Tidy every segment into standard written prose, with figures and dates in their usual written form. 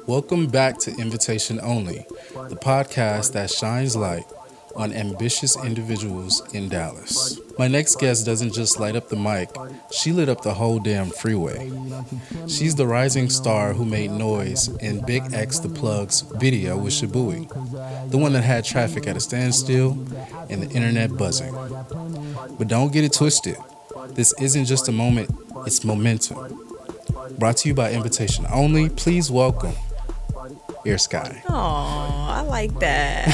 Welcome back to Invitation Only, the podcast that shines light on ambitious individuals in Dallas. My next guest doesn't just light up the mic, she lit up the whole damn freeway. She's the rising star who made noise in Big X the Plug's video with Shaboozey, the one that had traffic at a standstill and the internet buzzing. But don't get it twisted. This isn't just a moment, it's momentum. Brought to you by Invitation Only. Please welcome Air Sky. Oh, I like that.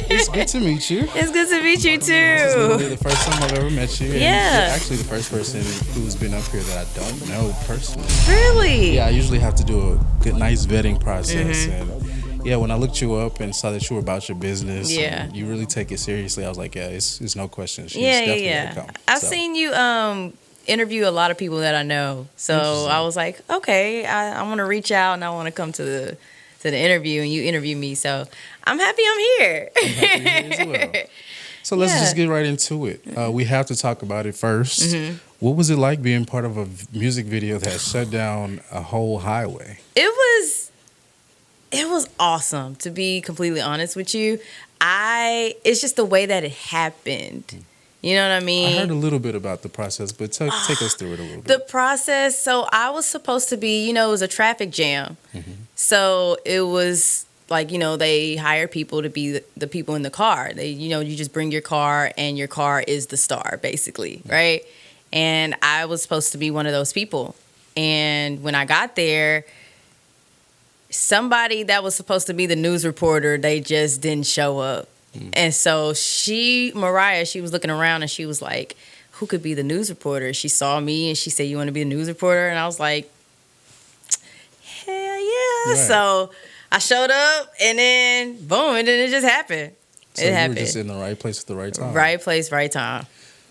It's good to meet you. It's good to meet you This is too. literally the first time I've ever met you. And Yeah. you're actually the first person who's been up here that I don't know personally. Really? Yeah, I usually have to do a good, nice vetting process. And yeah, when I looked you up and saw that you were about your business, Yeah. and you really take it seriously. I was like, yeah, it's no question. She's Yeah. definitely gonna come. I've So, seen you interview a lot of people that I know, so Interesting. I was like, okay, I want to reach out and I want to come to the interview, and you interview me, so I'm happy I'm here. I'm happy you're here as well. So let's Yeah. just get right into it. We have to talk about it first. What was it like being part of a music video that shut down a whole highway? It was awesome, to be completely honest with you. It's just the way that it happened. You know what I mean? I heard a little bit about the process, but take us through it a little The bit. process, so I was supposed to be, it was a traffic jam. So it was like, they hire people to be the people in the car. You just bring your car and your car is the star, basically, right? And I was supposed to be one of those people. And when I got there, somebody that was supposed to be the news reporter, they just didn't show up. And so Mariah, she was looking around and she was like, who could be the news reporter? She saw me and she said, you want to be a news reporter? And I was like, hell yeah. Right. So I showed up and then boom, and then it just happened. So it you happened. were just in the right place at the right time. Right place, right time.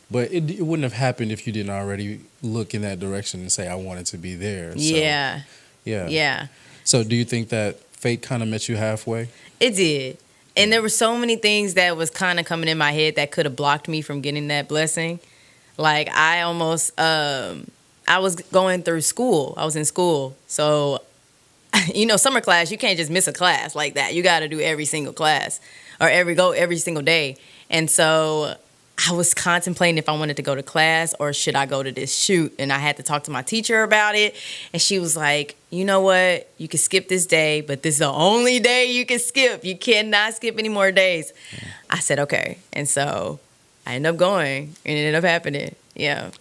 But it wouldn't have happened if you didn't already look in that direction and say, I wanted to be there. So, Yeah. Yeah. Yeah. So do you think that fate kind of met you halfway? It did. And there were so many things that was kind of coming in my head that could have blocked me from getting that blessing. Like I almost, I was going through school. I was in school. So, summer class, you can't just miss a class like that. You got to do every single class or every single day. And so I was contemplating if I wanted to go to class or should I go to this shoot. And I had to talk to my teacher about it. And she was like, you know what? You can skip this day, but this is the only day you can skip. You cannot skip any more days. I said, okay. And so I ended up going and it ended up happening. Yeah.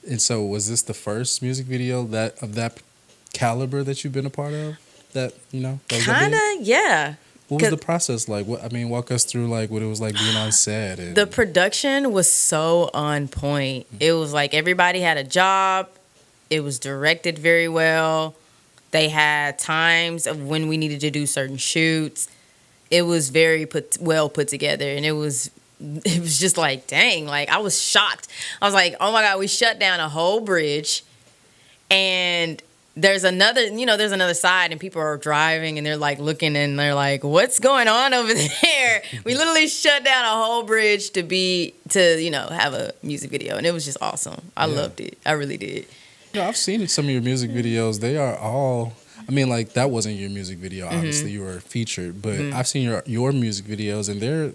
And so was this the first music video of that caliber that you've been a part of? That was that Kind big? of, yeah. What was the process like? Walk us through like what it was like being on set. And The production was so on point. It was like everybody had a job. It was directed very well. They had times of when we needed to do certain shoots. It was very well put together, and it was just like, dang, like I was shocked. I was like, oh my God, we shut down a whole bridge, and there's another side, and people are driving and they're like looking and they're like, what's going on over there? We literally shut down a whole bridge to have a music video, and it was just awesome. I loved it. I really did. I've seen some of your music videos. They are all, that wasn't your music video, obviously you were featured, but I've seen your music videos, and they're,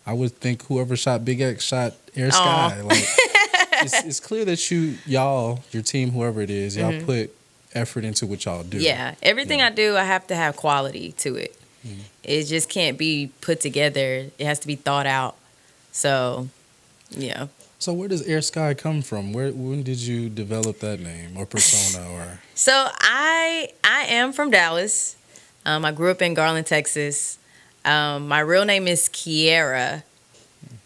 I would think whoever shot Big X shot Air Sky. Like, it's clear that your team, whoever it is, y'all put effort into what y'all do. Yeah, everything I do, I have to have quality to it. It just can't be put together. It has to be thought out. So, yeah. So where does Air Sky come from? When did you develop that name or persona? Or So I am from Dallas. I grew up in Garland, Texas. My real name is Kiera.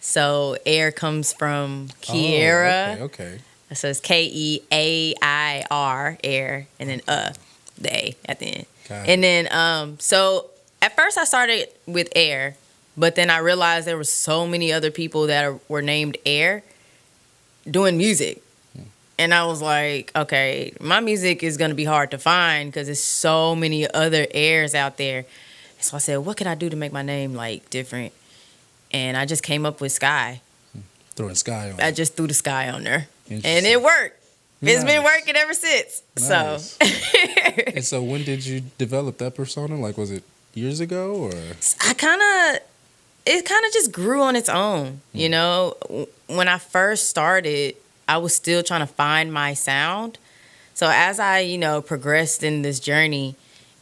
So Air comes from Kiera. Oh, okay. So it's Keair, Air, and then the A at the end. Got it. And then so at first I started with Air, but then I realized there were so many other people that were named Air doing music. And I was like, okay, my music is going to be hard to find because there's so many other Airs out there. So I said, what can I do to make my name like different? And I just came up with Sky. Throwing Sky on. I just threw the Sky on there. And it worked. It's been working ever since. Nice. So And so when did you develop that persona? Like, was it years ago or? It kind of just grew on its own. You know, when I first started, I was still trying to find my sound. So as I, progressed in this journey,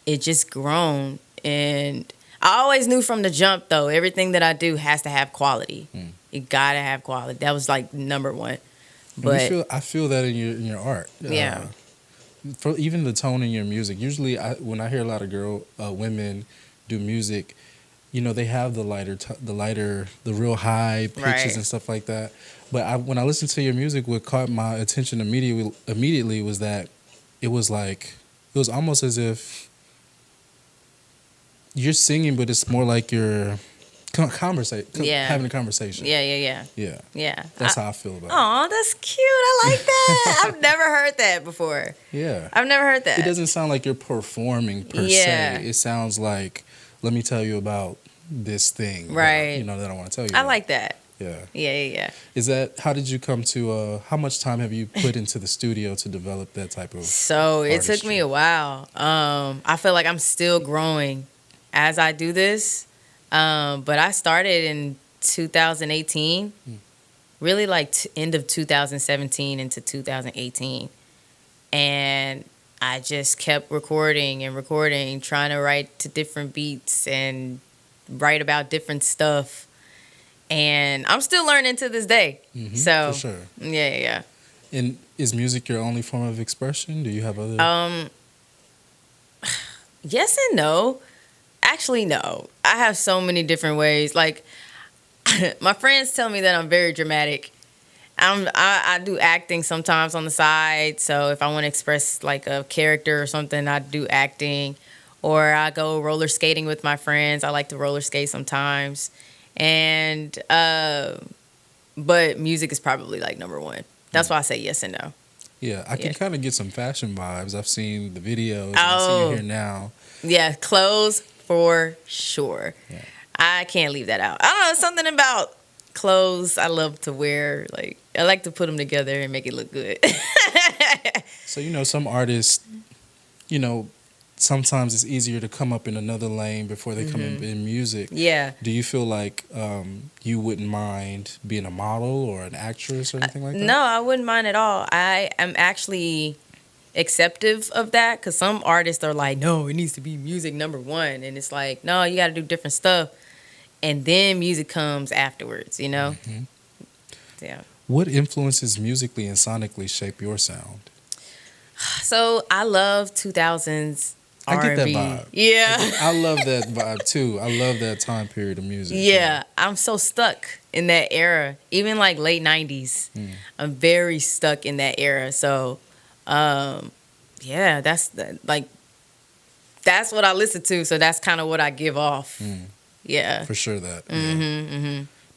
it just grown. And I always knew from the jump, though, everything that I do has to have quality. You gotta have quality. That was like number one. But I feel that in your art. Yeah. For even the tone in your music. Usually, when I hear a lot of women do music, they have the real high pitches Right. and stuff like that. But when I listened to your music, what caught my attention immediately was that it was almost as if you're singing, but it's more like you're having a conversation. Yeah. That's how I feel about it. Oh, that's cute. I like that. I've never heard that before. Yeah. I've never heard that. It doesn't sound like you're performing per se. It sounds like, let me tell you about this thing. Right. That I want to tell you I about. like that. Yeah. Is that, how did you come to, how much time have you put into the studio to develop that type of So it artistry? took me a while. I feel like I'm still growing as I do this. But I started in 2018, really like end of 2017 into 2018. And I just kept recording, trying to write to different beats and write about different stuff. And I'm still learning to this day. So, for sure. Yeah. And is music your only form of expression? Do you have other? Yes and no. Actually, no. I have so many different ways. Like, my friends tell me that I'm very dramatic. I do acting sometimes on the side. So if I want to express like a character or something, I do acting. Or I go roller skating with my friends. I like to roller skate sometimes. And but music is probably like number one. That's why I say yes and no. Yeah, I can kind of get some fashion vibes. I've seen the videos. And I see you here now. Yeah, clothes for sure. Yeah. I can't leave that out. I don't know, something about clothes I love to wear. Like, I like to put them together and make it look good. So, some artists, sometimes it's easier to come up in another lane before they come in music. Yeah. Do you feel like you wouldn't mind being a model or an actress or anything like that? No, I wouldn't mind at all. I am actually acceptive of that because some artists are like, no, it needs to be music number one. And it's like, no, you got to do different stuff. And then music comes afterwards, Yeah. What influences musically and sonically shape your sound? So I love 2000s I R&B. get that vibe. Yeah. I love that vibe too. I love that time period of music. Yeah, I'm so stuck in that era. Even like late 90s. I'm very stuck in that era. So, yeah, that's what I listen to. So that's kind of what I give off. Yeah. For sure that.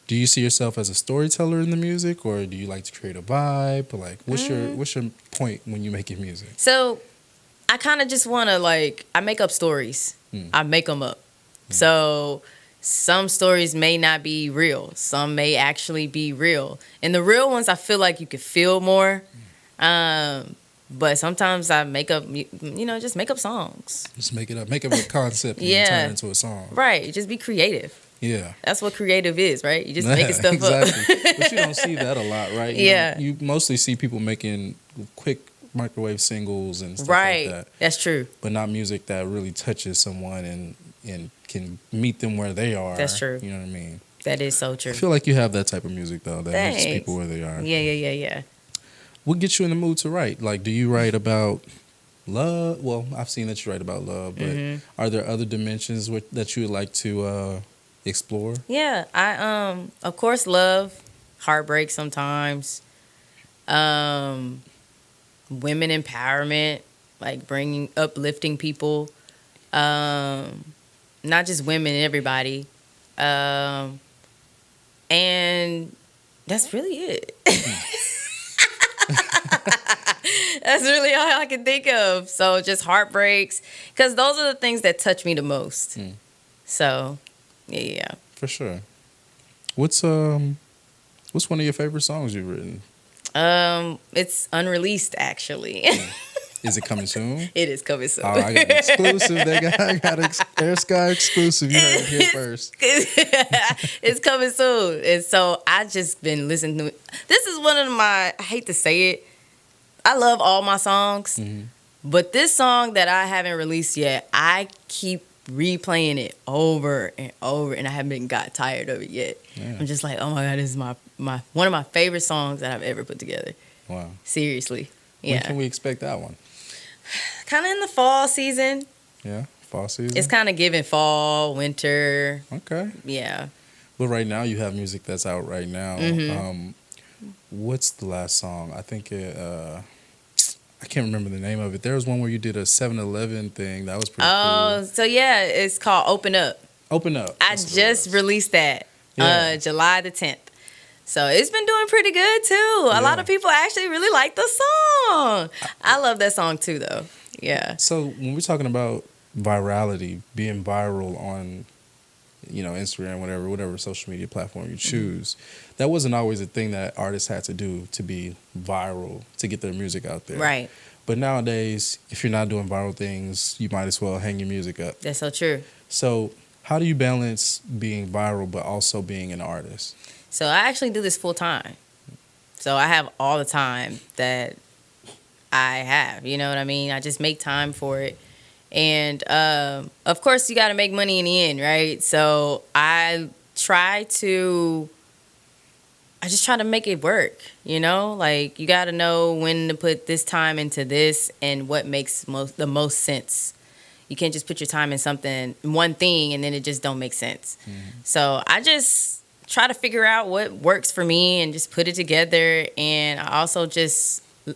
Do you see yourself as a storyteller in the music, or do you like to create a vibe? Or like, what's your point when you're making music? So I kind of just want to I make up stories. I make them up. So some stories may not be real. Some may actually be real. And the real ones, I feel like you could feel more. But sometimes I make up, just make up songs. Just make it up. Make up a concept and then turn it into a song. Right. Just be creative. Yeah. That's what creative is, right? You just making stuff exactly. up. But you don't see that a lot, right? You mostly see people making quick microwave singles and stuff like that. That's true. But not music that really touches someone and can meet them where they are. That's true. You know what I mean? That is so true. I feel like you have that type of music, though, that meets people where they are. Yeah. What gets you in the mood to write? Like, do you write about love? Well, I've seen that you write about love, but are there other dimensions that you would like to explore? Yeah, I of course love, heartbreak sometimes, women empowerment, like uplifting people, not just women, everybody, and that's really it. That's really all I can think of. So just heartbreaks, because those are the things that touch me the most. So, yeah. For sure. What's one of your favorite songs you've written? It's unreleased, actually. Is it coming soon? It is coming soon. Oh, I got an exclusive. I got Air Sky exclusive. You heard it here first. It's coming soon. And so I just been listening to it. This is one of my, I hate to say it, I love all my songs, but this song that I haven't released yet, I keep replaying it over and over, and I haven't got tired of it yet. Yeah. I'm just like, oh my God, this is my one of my favorite songs that I've ever put together. Wow. Seriously. Yeah. When can we expect that one? Kind of in the fall season. Yeah, fall season. It's kind of giving fall, winter. Okay. Yeah. But right now you have music that's out right now. What's the last song? I think I can't remember the name of it. There was one where you did a 7-Eleven thing. That was pretty cool. Oh, so yeah, it's called Open Up. Open Up. I just released that July the 10th. So it's been doing pretty good too. A lot of people actually really like the song. I love that song too though. Yeah. So when we're talking about virality, being viral on, Instagram, whatever social media platform you choose, that wasn't always a thing that artists had to do to be viral, to get their music out there. Right. But nowadays, if you're not doing viral things, you might as well hang your music up. That's so true. So how do you balance being viral but also being an artist? So I actually do this full time. So I have all the time that I have. You know what I mean? I just make time for it. And, of course, you got to make money in the end, right? So I just try to make it work, Like, you got to know when to put this time into this and what makes the most sense. You can't just put your time in one thing, and then it just don't make sense. So I just try to figure out what works for me and just put it together. And I also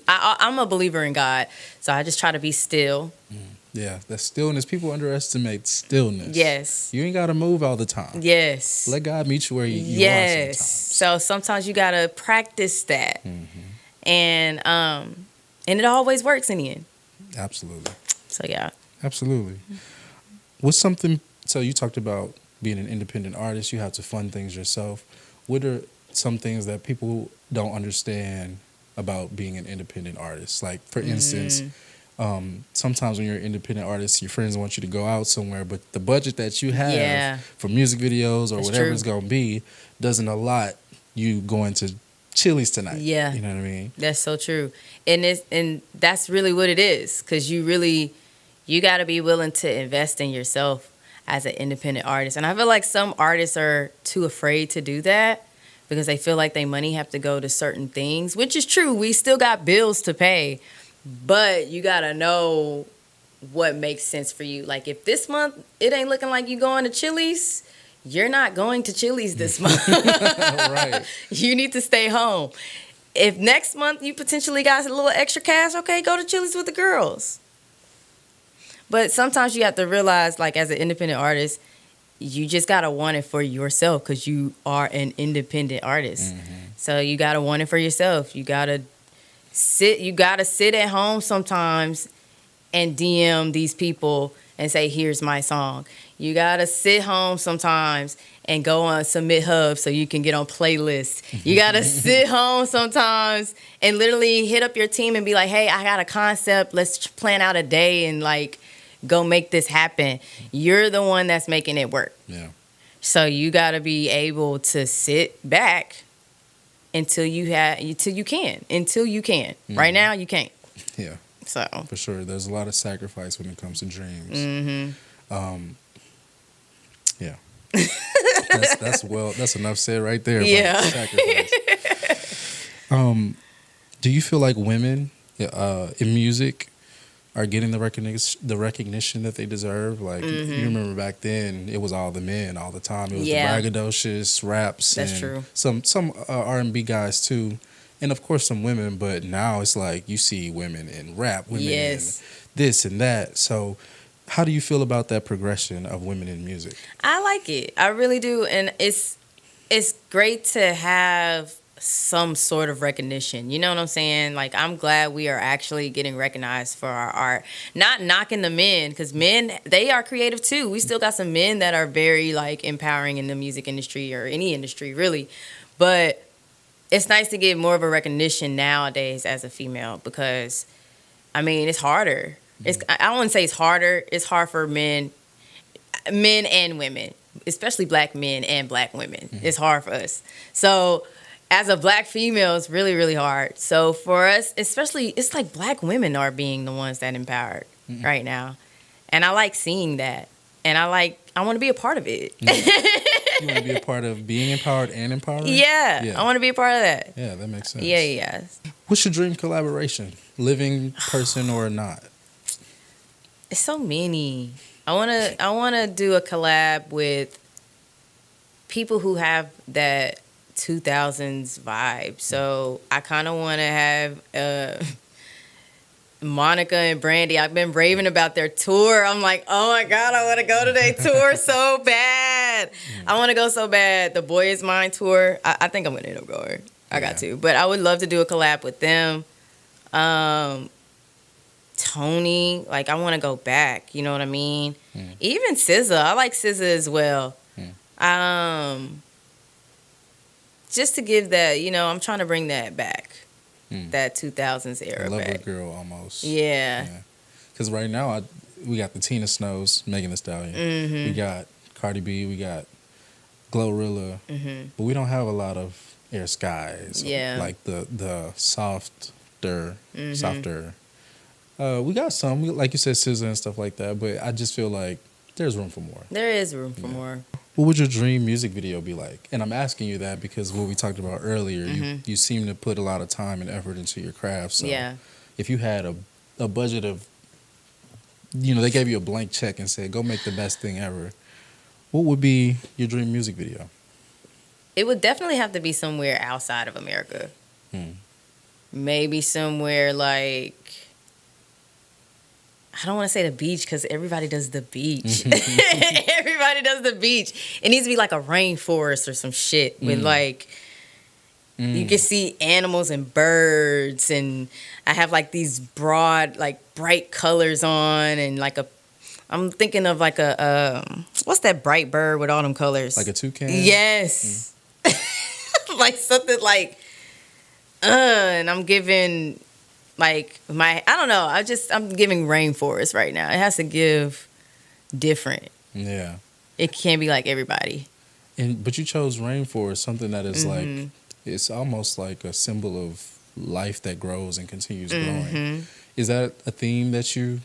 I'm a believer in God, so I just try to be still. Yeah, that stillness. People underestimate stillness. Yes. You ain't got to move all the time. Yes. Let God meet you where you are sometimes. So sometimes you got to practice that. And it always works in the end. Absolutely. So, yeah. Absolutely. What's something, so you talked about being an independent artist, you have to fund things yourself. What are some things that people don't understand about being an independent artist? Like, for instance, sometimes when you're an independent artist, your friends want you to go out somewhere, but the budget that you have for music videos or whatever it's going to be doesn't allot you going to Chili's tonight. Yeah. You know what I mean? That's so true. And that's really what it is, because you got to be willing to invest in yourself as an independent artist. And I feel like some artists are too afraid to do that because they feel like their money have to go to certain things, which is true. We still got bills to pay, but you got to know what makes sense for you. Like, if this month it ain't looking like you going to Chili's, you're not going to Chili's this month. Right. You need to stay home. If next month you potentially got a little extra cash, okay, go to Chili's with the girls. But sometimes you have to realize, like, as an independent artist, you just got to want it for yourself because you are an independent artist. So you got to want it for yourself. You got to sit at home sometimes and DM these people and say, here's my song. You got to sit home sometimes and go on Submit Hub so you can get on playlists. You got to sit home sometimes and literally hit up your team and be like, hey, I got a concept. Let's plan out a day and, like, go make this happen. You're the one that's making it work. Yeah. So you got to be able to sit back until you can. Right now, you can't. Yeah. So for sure, there's a lot of sacrifice when it comes to dreams. Yeah. That's enough said right there. Yeah. Sacrifice. Do you feel like women in music are getting the recognition that they deserve? Like, you remember back then, it was all the men all the time. It was the braggadocious raps. That's and true. Some R&B guys too, and of course some women. But now it's like you see women in rap, women in this and that. So, how do you feel about that progression of women in music? I like it. I really do, and it's great to have some sort of recognition. You know what I'm saying? Like, I'm glad we are actually getting recognized for our art. Not knocking the men, because men, they are creative too. We still got some men that are very, like, empowering in the music industry or any industry, really. But it's nice to get more of a recognition nowadays as a female, because I mean, it's harder. I wouldn't say it's harder. It's hard for men and women, especially black men and black women. It's hard for us. So as a black female, it's really, really hard. So for us, especially, it's like black women are being the ones that empowered right now. And I like seeing that. And I want to be a part of it. You want to be a part of being empowered and empowering? Yeah. I want to be a part of that. Yeah, that makes sense. Yeah. What's your dream collaboration? Living person or not? It's so many. I wanna do a collab with people who have that 2000s vibe. So I kind of want to have Monica and Brandy. I've been raving about their tour. I'm like, oh my God, I want to go to their tour so bad. I want to go so bad. The Boy Is Mine tour. I think I'm going to end up going. I got to. But I would love to do a collab with them. Tony, like I want to go back. You know what I mean? Even SZA. I like SZA as well. Just to give that, I'm trying to bring that back. That 2000s era Lover back. girl almost. Yeah. Because right now, we got the Tina Snows, Megan Thee Stallion. We got Cardi B. We got Glorilla. But we don't have a lot of Air Skies. Like the softer. We got some, like you said, SZA and stuff like that. But I just feel like there's room for more. There is room for more. What would your dream music video be like? And I'm asking you that because what we talked about earlier, you seem to put a lot of time and effort into your craft. So if you had a budget of, they gave you a blank check and said, go make the best thing ever, what would be your dream music video? It would definitely have to be somewhere outside of America. Maybe somewhere like, I don't want to say the beach because everybody does the beach. Everybody does the beach. It needs to be like a rainforest or some shit with like, you can see animals and birds. And I have like these broad, like bright colors on and like I'm thinking of like what's that bright bird with all them colors? Like a toucan? Yes. Like something like, and I'm giving... Like I don't know. I'm giving rainforest right now. It has to give different. Yeah. It can't be like everybody. But you chose rainforest, something that is like, it's almost like a symbol of life that grows and continues growing. Is that a theme that you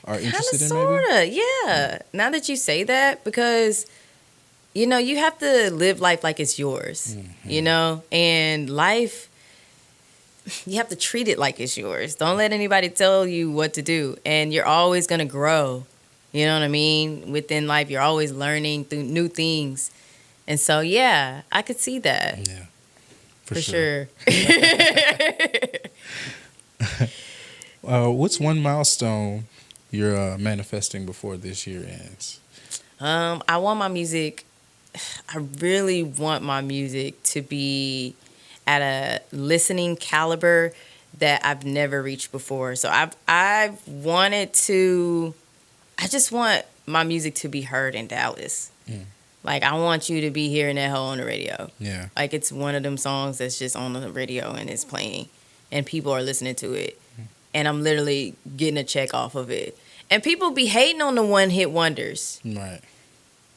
are interested in? Sorta, yeah. Now that you say that, because you have to live life like it's yours. And life. You have to treat it like it's yours. Don't let anybody tell you what to do. And you're always going to grow. You know what I mean? Within life, you're always learning through new things. And so, yeah, I could see that. Yeah, for sure. What's one milestone you're manifesting before this year ends? I really want my music to be at a listening caliber that I've never reached before. So I just want my music to be heard in Dallas. Like I want you to be hearing that hoe on the radio. Yeah. Like it's one of them songs that's just on the radio and it's playing and people are listening to it. And I'm literally getting a check off of it. And people be hating on the one-hit wonders. Right.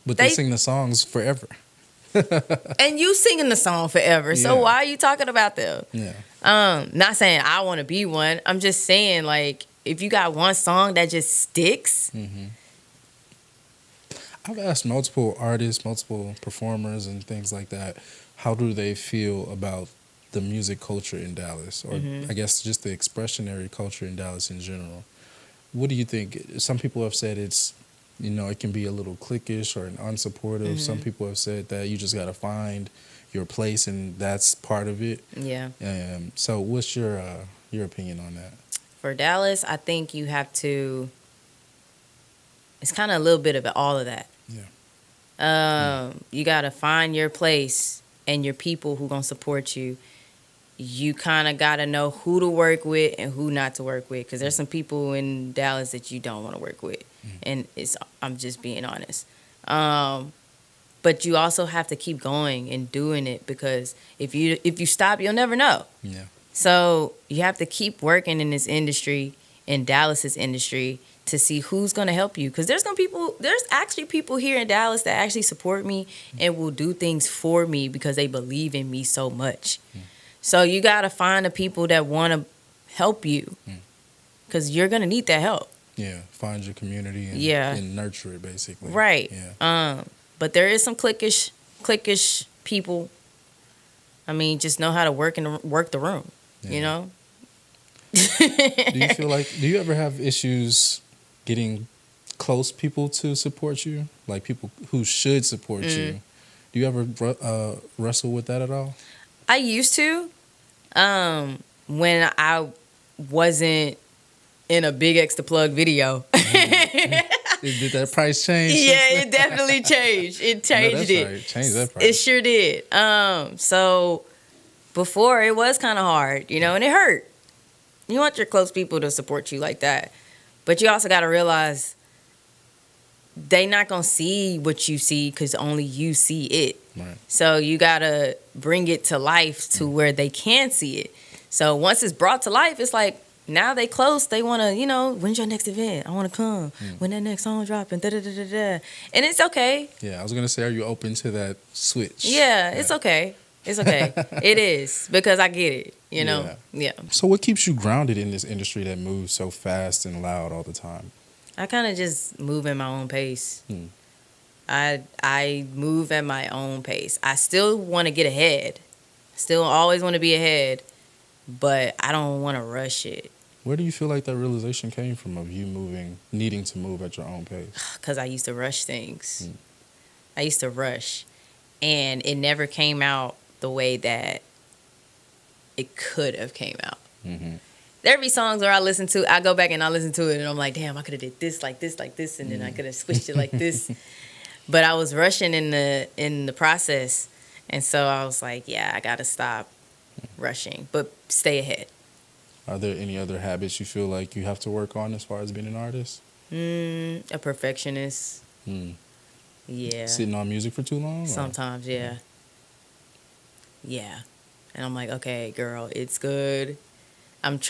But they sing the songs forever. And you singing the song forever. So why are you talking about them? Yeah. Not saying I want to be one. I'm just saying, like, if you got one song that just sticks. I've asked multiple artists, multiple performers and things like that, how do they feel about the music culture in Dallas? Or I guess just the expressionary culture in Dallas in general. What do you think? Some people have said it's, it can be a little cliquish or unsupportive. Some people have said that you just got to find your place and that's part of it. Yeah. So what's your opinion on that? For Dallas, I think you have to, it's kind of a little bit of all of that. Yeah. You got to find your place and your people who going to support you. You kind of got to know who to work with and who not to work with. Because there's some people in Dallas that you don't want to work with. And I'm just being honest. But you also have to keep going and doing it. Because if you stop, you'll never know. Yeah. So you have to keep working in this industry in Dallas's industry to see who's going to help you, because there's actually people here in Dallas that actually support me and will do things for me because they believe in me so much. So you got to find the people that want to help you, because you're going to need that help. Yeah, find your community and nurture it, basically. Right. Yeah. But there is some cliquish people. I mean, just know how to work the room, you know? Do you ever have issues getting close people to support you? Like people who should support you? Do you ever wrestle with that at all? I used to, when I wasn't in a Big X to Plug video. Did that price change? Yeah, it definitely changed. It changed it. Right. Changed that price. It sure did. So before it was kind of hard, and it hurt. You want your close people to support you like that, but you also got to realize they not gonna see what you see because only you see it. Right. So you gotta bring it to life to where they can see it. So once it's brought to life, it's like, now they close. They want to, when's your next event? I want to come. When that next song dropping, da-da-da-da-da. And it's okay. Yeah, I was going to say, are you open to that switch? Yeah, it's okay. It's okay. It is, because I get it, Yeah. So what keeps you grounded in this industry that moves so fast and loud all the time? I kind of just move at my own pace. I move at my own pace. I still want to get ahead. Still always want to be ahead, but I don't want to rush it. Where do you feel like that realization came from of you needing to move at your own pace? Because I used to rush things. I used to rush, and it never came out the way that it could have came out. There be songs where I go back and I listen to it, and I'm like, damn, I could have did this, like this, like this, and then I could have switched it like this. But I was rushing in the process, and so I was like, yeah, I got to stop rushing, but stay ahead. Are there any other habits you feel like you have to work on as far as being an artist? A perfectionist. Yeah. Sitting on music for too long? Sometimes, yeah. Yeah. And I'm like, okay, girl, it's good. I'm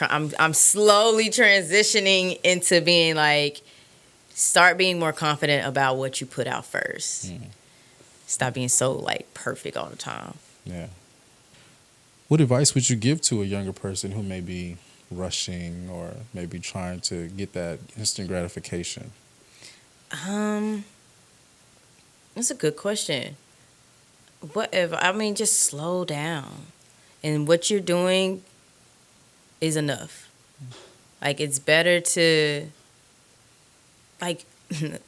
slowly transitioning into being like, start being more confident about what you put out first. Stop being so like perfect all the time. Yeah. What advice would you give to a younger person who may be rushing or maybe trying to get that instant gratification? That's a good question. Just slow down. And what you're doing is enough. Like, it's better to, like,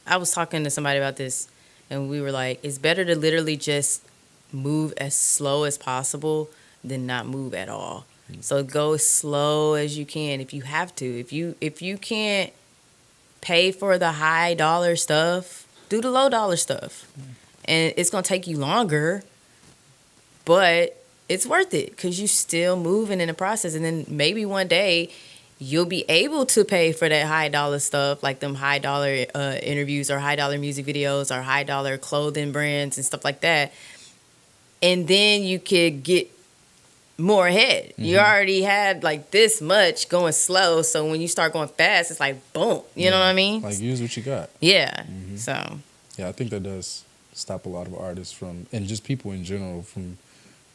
I was talking to somebody about this, and we were like, it's better to literally just move as slow as possible than not move at all. So go as slow as you can if you have to. If you can't pay for the high dollar stuff, do the low dollar stuff. And it's gonna take you longer, but it's worth it because you still moving in the process. And then maybe one day you'll be able to pay for that high dollar stuff, like them high dollar interviews or high dollar music videos or high dollar clothing brands and stuff like that. And then you could get more ahead. You already had like this much going slow, so when you start going fast, it's like boom. You know what I mean? Like, use what you got. Yeah. So. Yeah, I think that does stop a lot of artists from, and just people in general, from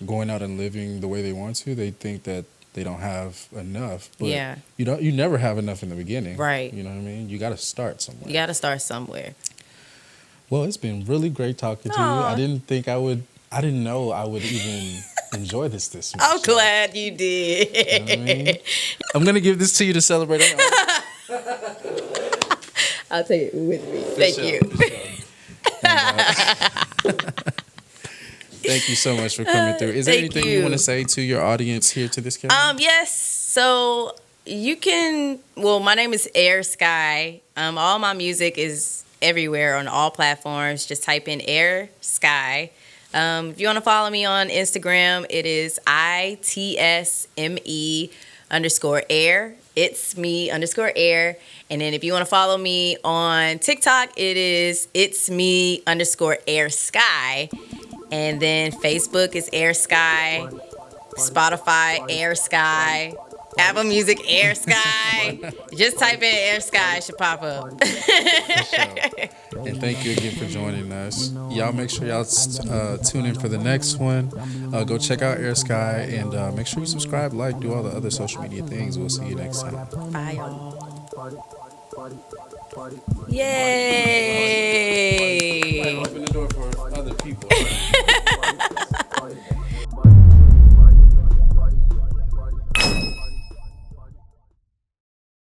going out and living the way they want to. They think that they don't have enough, but you never have enough in the beginning. Right. You know what I mean? You got to start somewhere. You got to start somewhere. Well, it's been really great talking to you. I didn't know I would even enjoy this much. I'm glad you did. You know what I mean? I'm going to give this to you to celebrate. I'll take it with me. Thank you. Thank you so much for coming through. Is there anything you want to say to your audience here to this camera? Yes. So you can, my name is Air Sky. All my music is everywhere on all platforms. Just type in Air Sky. If you want to follow me on Instagram, it is ITSME_air. It's me_air. And then if you want to follow me on TikTok, it is it's me_air sky. And then Facebook is Air Sky. Spotify, Air Sky. Apple Music, Air Sky. Just type in Air Sky, it should pop up. For sure. And thank you again for joining us. Y'all make sure y'all tune in for the next one. Go check out Air Sky and make sure you subscribe, like, do all the other social media things. We'll see you next time. Bye, y'all. Yay! Open the door for other people.